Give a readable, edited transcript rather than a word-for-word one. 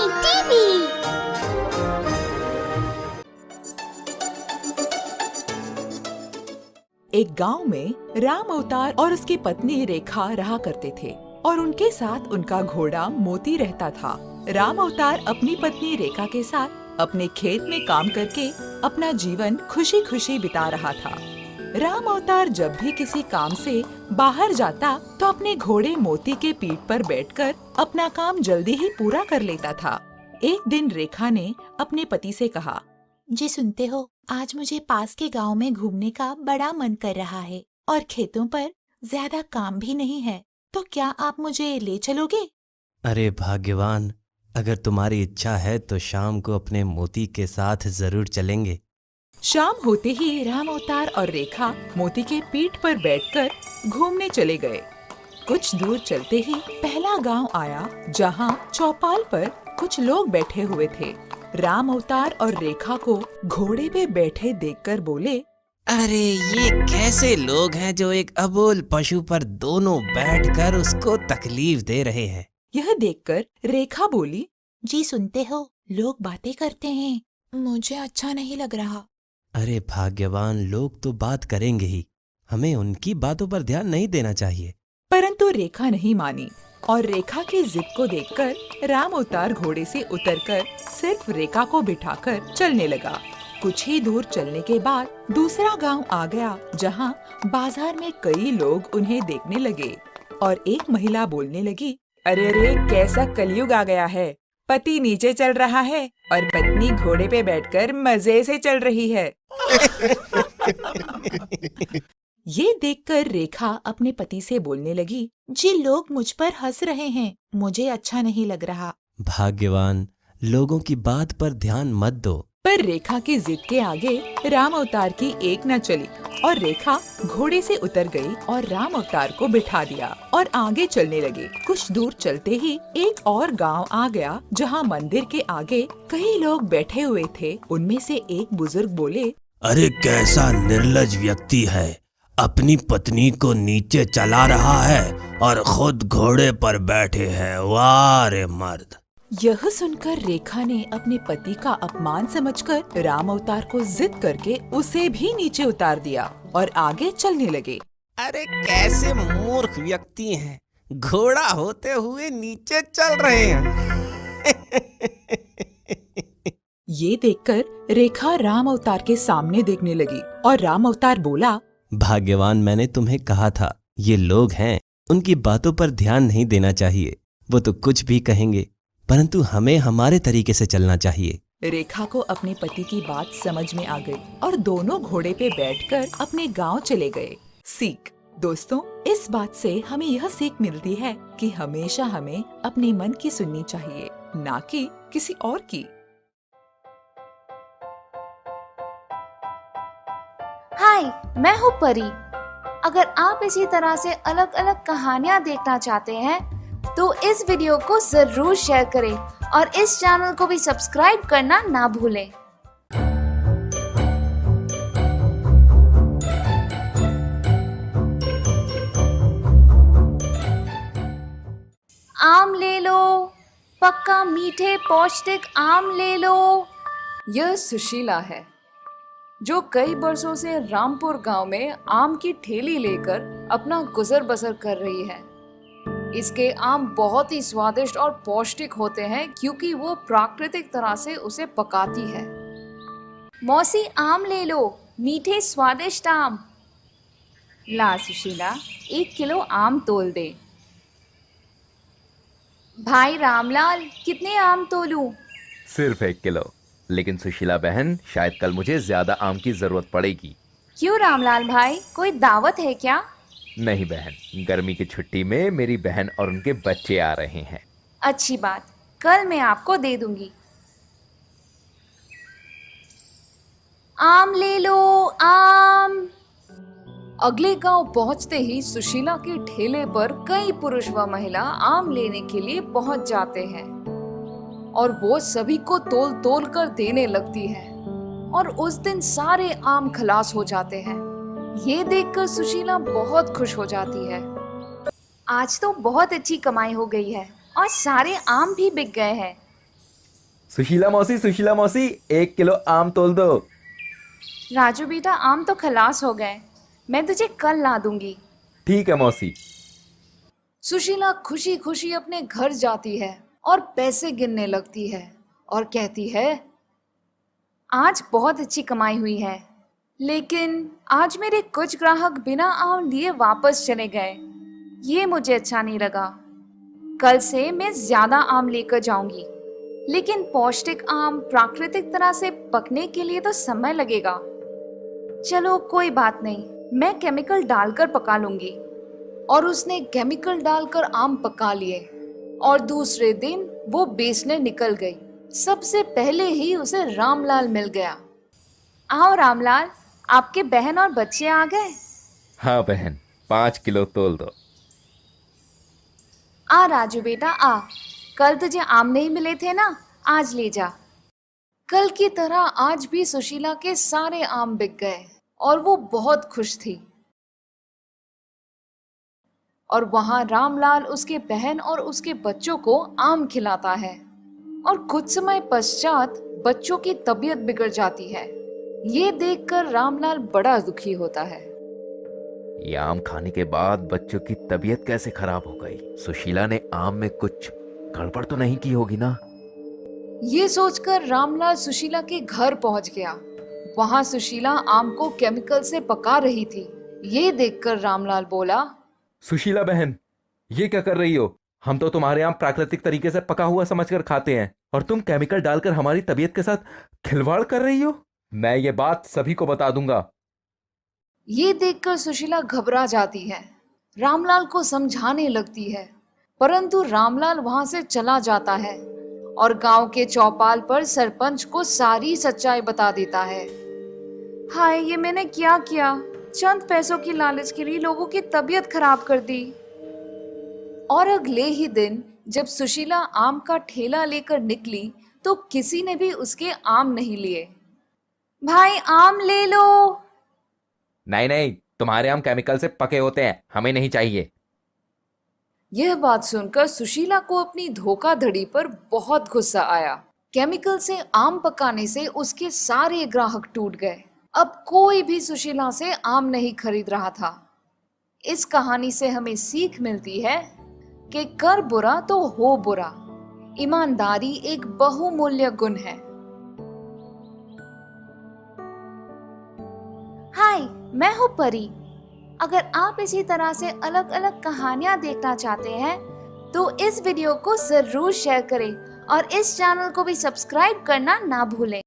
Mini TV. एक गांव में राम अवतार और उसकी पत्नी रेखा रहा करते थे और उनके साथ उनका घोड़ा मोती रहता था। राम अवतार अपनी पत्नी रेखा के साथ अपने खेत में काम करके अपना जीवन खुशी खुशी बिता रहा था। राम अवतार जब भी किसी काम से बाहर जाता तो अपने घोड़े मोती के पीठ पर बैठकर अपना काम जल्दी ही पूरा कर लेता था। एक दिन रेखा ने अपने पति से कहा, जी सुनते हो, आज मुझे पास के गांव में घूमने का बड़ा मन कर रहा है और खेतों पर ज्यादा काम भी नहीं है, तो क्या आप मुझे ले चलोगे? अरे भाग्यवान, अगर तुम्हारी इच्छा है तो शाम को अपने मोती के साथ जरूर चलेंगे। शाम होते ही राम अवतार और रेखा मोती के पीठ पर बैठकर घूमने चले गए। कुछ दूर चलते ही पहला गांव आया जहां चौपाल पर कुछ लोग बैठे हुए थे। राम अवतार और रेखा को घोड़े पे बैठे देखकर बोले, अरे ये कैसे लोग हैं जो एक अबोल पशु पर दोनों बैठकर उसको तकलीफ दे रहे हैं। यह देखकर रेखा बोली, जी सुनते हो, लोग बातें करते हैं, मुझे अच्छा नहीं लग रहा। अरे भाग्यवान, लोग तो बात करेंगे ही, हमें उनकी बातों पर ध्यान नहीं देना चाहिए। परंतु रेखा नहीं मानी और रेखा की जिद को देखकर राम अवतार घोड़े से उतरकर सिर्फ रेखा को बिठाकर चलने लगा। कुछ ही दूर चलने के बाद दूसरा गांव आ गया जहां बाजार में कई लोग उन्हें देखने लगे और एक महिला बोलने लगी, अरे अरे, कैसा कलयुग आ गया है। पति नीचे चल रहा है और पत्नी घोड़े पे बैठकर मजे से चल रही है। ये देखकर रेखा अपने पति से बोलने लगी, जी लोग मुझ पर हंस रहे हैं, मुझे अच्छा नहीं लग रहा। भाग्यवान, लोगों की बात पर ध्यान मत दो। पर रेखा की जिद के आगे राम अवतार की एक न चली और रेखा घोड़े से उतर गई और राम अवतार को बिठा दिया और आगे चलने लगे। कुछ दूर चलते ही एक और गांव आ गया जहां मंदिर के आगे कई लोग बैठे हुए थे। उनमें से एक बुजुर्ग बोले, अरे कैसा निर्लज व्यक्ति है, अपनी पत्नी को नीचे चला रहा है और खुद घोड़े पर बैठे हैं। वाह रे मर्द। यह सुनकर रेखा ने अपने पति का अपमान समझकर राम अवतार को जिद करके उसे भी नीचे उतार दिया और आगे चलने लगे। अरे कैसे मूर्ख व्यक्ति हैं, घोड़ा होते हुए नीचे चल रहे हैं। ये देखकर रेखा राम अवतार के सामने देखने लगी और राम अवतार बोला, भाग्यवान, मैंने तुम्हें कहा था, ये लोग हैं, उनकी बातों पर ध्यान नहीं देना चाहिए। वो तो कुछ भी कहेंगे, परंतु हमें हमारे तरीके से चलना चाहिए। रेखा को अपने पति की बात समझ में आ गई और दोनों घोड़े पे बैठकर अपने गांव चले गए। सीख दोस्तों, इस बात से हमें यह सीख मिलती है कि हमेशा हमें अपने मन की सुननी चाहिए, ना कि किसी और की। हाय, मैं हूँ परी। अगर आप इसी तरह से अलग अलग कहानियाँ देखना चाहते हैं तो इस वीडियो को जरूर शेयर करें और इस चैनल को भी सब्सक्राइब करना ना भूलें। आम ले लो, पक्का मीठे पौष्टिक आम ले लो। यह सुशीला है जो कई बरसों से रामपुर गांव में आम की ठेली लेकर अपना गुजर बसर कर रही है। इसके आम बहुत ही स्वादिष्ट और पौष्टिक होते हैं क्योंकि वो प्राकृतिक तरह से उसे पकाती है। मौसी आम ले लो, मीठे स्वादिष्ट आम। ला सुशीला, 1 किलो आम तोल दे। भाई रामलाल, कितने आम तोलूं? सिर्फ 1 किलो। लेकिन सुशीला बहन, शायद कल मुझे ज्यादा आम की जरूरत पड़ेगी। क्यों रामलाल भाई, कोई दावत है क्या? नहीं बहन, गर्मी की छुट्टी में मेरी बहन और उनके बच्चे आ रहे हैं। अच्छी बात, कल मैं आपको दे दूंगी। आम ले लो, आम। अगले गांव पहुंचते ही सुशीला के ठेले पर कई पुरुष व महिला आम लेने के लिए पहुंच जाते हैं और वो सभी को तोल तोल कर देने लगती है और उस दिन सारे आम खलास हो जाते हैं। ये देखकर सुशीला बहुत खुश हो जाती है। आज तो बहुत अच्छी कमाई हो गई है और सारे आम भी बिक गए हैं। सुशीला मौसी 1 किलो आम तोल दो। राजू बेटा, आम तो खलास हो गए, मैं तुझे कल ला दूंगी। ठीक है मौसी। सुशीला खुशी खुशी अपने घर जाती है और पैसे गिनने लगती है और कहती है, आज बहुत अच्छी कमाई हुई है, लेकिन आज मेरे कुछ ग्राहक बिना आम लिए वापस चले गए। ये मुझे अच्छा नहीं लगा। कल से मैं ज्यादा आम लेकर जाऊंगी, लेकिन पौष्टिक आम प्राकृतिक तरह से पकने के लिए तो समय लगेगा। चलो कोई बात नहीं, मैं केमिकल डालकर पका लूंगी। और उसने केमिकल डालकर आम पका लिए और दूसरे दिन वो बेचने निकल गई। सबसे पहले ही उसे रामलाल मिल गया। आओ रामलाल, आपके बहन और बच्चे आ गए। हाँ बहन, 5 किलो तोल दो। आ राजू बेटा आ, कल तुझे आम नहीं मिले थे ना, आज ले जा। कल की तरह आज भी सुशीला के सारे आम बिक गए और वो बहुत खुश थी। और वहां रामलाल उसके बहन और उसके बच्चों को आम खिलाता है और कुछ समय पश्चात बच्चों की तबीयत बिगड़ जाती है। ये देखकर रामलाल बड़ा दुखी होता है। ये आम खाने के बाद बच्चों की तबीयत कैसे खराब हो गई? सुशीला ने आम में कुछ गड़बड़ तो नहीं की होगी ना? ये सोचकर रामलाल सुशीला के घर पहुंच गया। वहां सुशीला आम को केमिकल से पका रही थी। ये देखकर रामलाल बोला, सुशीला बहन, ये क्या कर रही हो? हम तो तुम्हारे आम प्राकृतिक तरीके से पका हुआ समझकर खाते हैं और तुम केमिकल डालकर हमारी तबीयत के साथ खिलवाड़ कर रही हो। मैं ये बात सभी को बता दूंगा। ये देखकर सुशीला घबरा जाती है। रामलाल को समझाने लगती है, परंतु रामलाल वहां से चला जाता है और गांव के चौपाल पर सरपंच को सारी सच्चाई बता देता है। हाय, ये मैंने क्या किया? चंद पैसों की लालच के लिए लोगों की तबीयत खराब कर दी। और अगले ही दिन जब सुशीला आम का ठेला लेकर निकली तो किसी ने भी उसके आम नहीं लिए। भाई आम ले लो। नहीं नहीं, तुम्हारे आम केमिकल से पके होते हैं, हमें नहीं चाहिए। यह बात सुनकर सुशीला को अपनी धोखाधड़ी पर बहुत गुस्सा आया। केमिकल से आम पकाने से उसके सारे ग्राहक टूट गए। अब कोई भी सुशीला से आम नहीं खरीद रहा था। इस कहानी से हमें सीख मिलती है कि कर बुरा तो हो बुरा। ईमानदारी एक बहुमूल्य गुण है। हाय, मैं हूँ परी। अगर आप इसी तरह से अलग अलग कहानियाँ देखना चाहते हैं तो इस वीडियो को जरूर शेयर करें और इस चैनल को भी सब्सक्राइब करना ना भूलें।